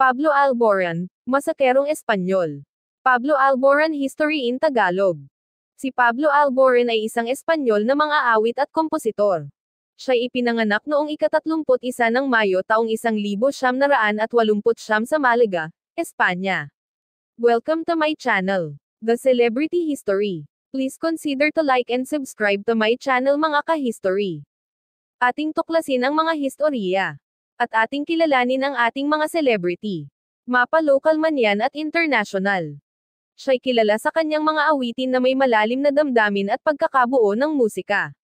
Pablo Alboran, masakerong Espanyol. Pablo Alboran History in Tagalog. Si Pablo Alboran ay isang Espanyol na mang-aawit at kompositor. Siya'y ipinanganak noong ika-31 ng Mayo taong 1989 sa Malaga, Espanya. Welcome to my channel, The Celebrity History. Please consider to like and subscribe to my channel mga ka-history. Ating tuklasin ang mga historya. At ating kilalanin ang ating mga celebrity. Mapa local man yan at international. Siya'y kilala sa kanyang mga awitin na may malalim na damdamin at pagkakabuo ng musika.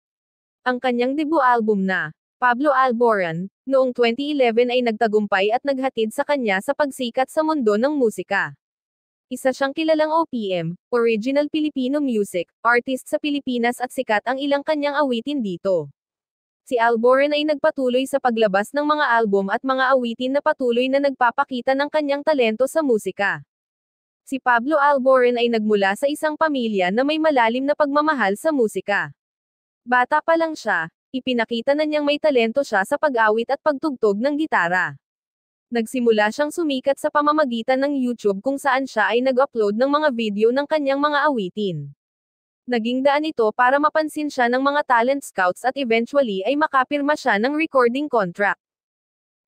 Ang kanyang debut album na, Pablo Alboran, noong 2011 ay nagtagumpay at naghatid sa kanya sa pagsikat sa mundo ng musika. Isa siyang kilalang OPM, Original Filipino Music, artist sa Pilipinas at sikat ang ilang kanyang awitin dito. Si Alboran ay nagpatuloy sa paglabas ng mga album at mga awitin na patuloy na nagpapakita ng kanyang talento sa musika. Si Pablo Alboran ay nagmula sa isang pamilya na may malalim na pagmamahal sa musika. Bata pa lang siya, ipinakita na niyang may talento siya sa pag-awit at pagtugtog ng gitara. Nagsimula siyang sumikat sa pamamagitan ng YouTube kung saan siya ay nag-upload ng mga video ng kanyang mga awitin. Naging daan ito para mapansin siya ng mga talent scouts at eventually ay makapirma siya ng recording contract.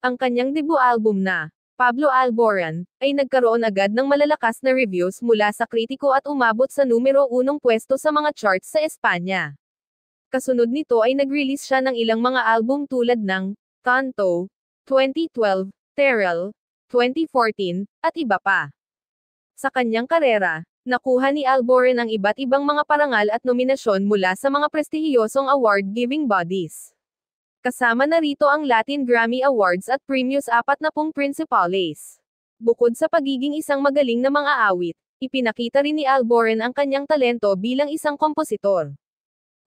Ang kanyang debut album na, Pablo Alboran, ay nagkaroon agad ng malalakas na reviews mula sa kritiko at umabot sa numero 1 pwesto sa mga charts sa Espanya. Kasunod nito ay nag-release siya ng ilang mga album tulad ng Tanto, 2012, Teral, 2014, at iba pa. Sa kanyang karera, nakuha ni Alboran ang iba't ibang mga parangal at nominasyon mula sa mga prestihiyosong award-giving bodies. Kasama na rito ang Latin Grammy Awards at Premios 40 Principales. Bukod sa pagiging isang magaling na mang-aawit, ipinakita rin ni Alboran ang kanyang talento bilang isang kompositor.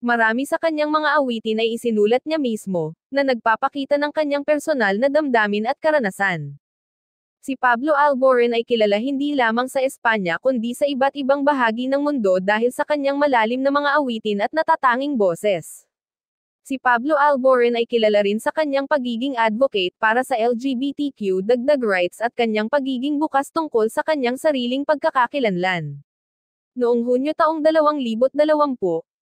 Marami sa kanyang mga awitin ay isinulat niya mismo, na nagpapakita ng kanyang personal na damdamin at karanasan. Si Pablo Alboran ay kilala hindi lamang sa Espanya kundi sa iba't ibang bahagi ng mundo dahil sa kanyang malalim na mga awitin at natatanging boses. Si Pablo Alboran ay kilala rin sa kanyang pagiging advocate para sa LGBTQ dagdag rights at kanyang pagiging bukas tungkol sa kanyang sariling pagkakakilanlan. Noong Hunyo taong 2020,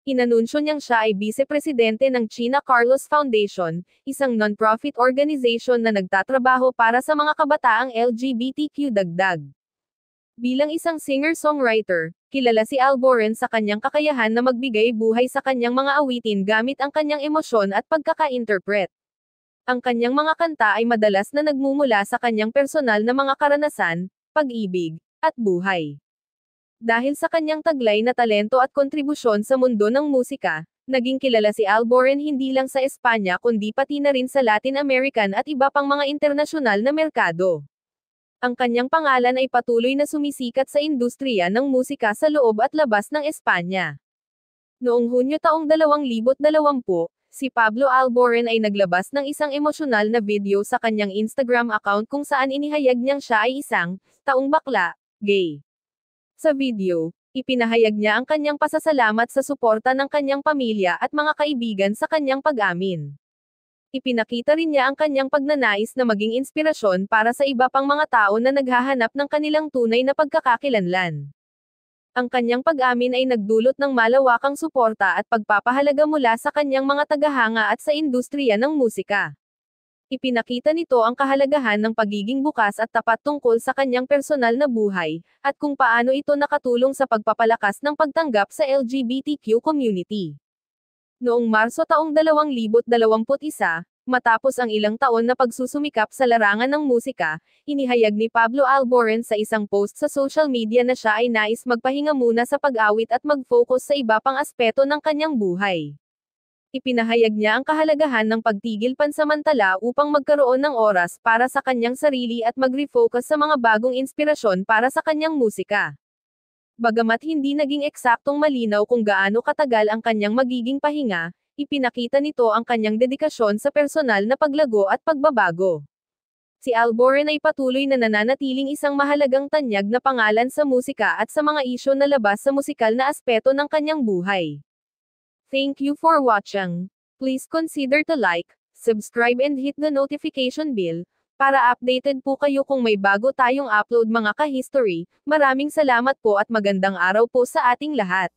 inanunsyo niyang siya ay vice-presidente ng China Carlos Foundation, isang non-profit organization na nagtatrabaho para sa mga kabataang LGBTQ dagdag. Bilang isang singer-songwriter, kilala si Alboran sa kanyang kakayahan na magbigay buhay sa kanyang mga awitin gamit ang kanyang emosyon at pagkaka-interpret. Ang kanyang mga kanta ay madalas na nagmumula sa kanyang personal na mga karanasan, pag-ibig, at buhay. Dahil sa kanyang taglay na talento at kontribusyon sa mundo ng musika, naging kilala si Alboran hindi lang sa Espanya kundi pati na rin sa Latin American at iba pang mga internasyonal na merkado. Ang kanyang pangalan ay patuloy na sumisikat sa industriya ng musika sa loob at labas ng Espanya. Noong Hunyo taong 2020, si Pablo Alboran ay naglabas ng isang emosyonal na video sa kanyang Instagram account kung saan inihayag niyang siya ay isang taong bakla, gay. Sa video, ipinahayag niya ang kanyang pasasalamat sa suporta ng kanyang pamilya at mga kaibigan sa kanyang pag-amin. Ipinakita rin niya ang kanyang pagnanais na maging inspirasyon para sa iba pang mga tao na naghahanap ng kanilang tunay na pagkakakilanlan. Ang kanyang pag-amin ay nagdulot ng malawakang suporta at pagpapahalaga mula sa kanyang mga tagahanga at sa industriya ng musika. Ipinakita nito ang kahalagahan ng pagiging bukas at tapat tungkol sa kanyang personal na buhay, at kung paano ito nakatulong sa pagpapalakas ng pagtanggap sa LGBTQ community. Noong Marso taong 2021, matapos ang ilang taon na pagsusumikap sa larangan ng musika, inihayag ni Pablo Alboran sa isang post sa social media na siya ay nais magpahinga muna sa pag-awit at mag-focus sa iba pang aspeto ng kanyang buhay. Ipinahayag niya ang kahalagahan ng pagtigil pansamantala upang magkaroon ng oras para sa kanyang sarili at mag-refocus sa mga bagong inspirasyon para sa kanyang musika. Bagamat hindi naging eksaktong malinaw kung gaano katagal ang kanyang magiging pahinga, ipinakita nito ang kanyang dedikasyon sa personal na paglago at pagbabago. Si Alboran ay patuloy na nananatiling isang mahalagang tanyag na pangalan sa musika at sa mga isyu na labas sa musikal na aspeto ng kanyang buhay. Thank you for watching. Please consider to like, subscribe and hit the notification bell Para updated po kayo kung may bago tayong upload mga ka-history, maraming salamat po at magandang araw po sa ating lahat.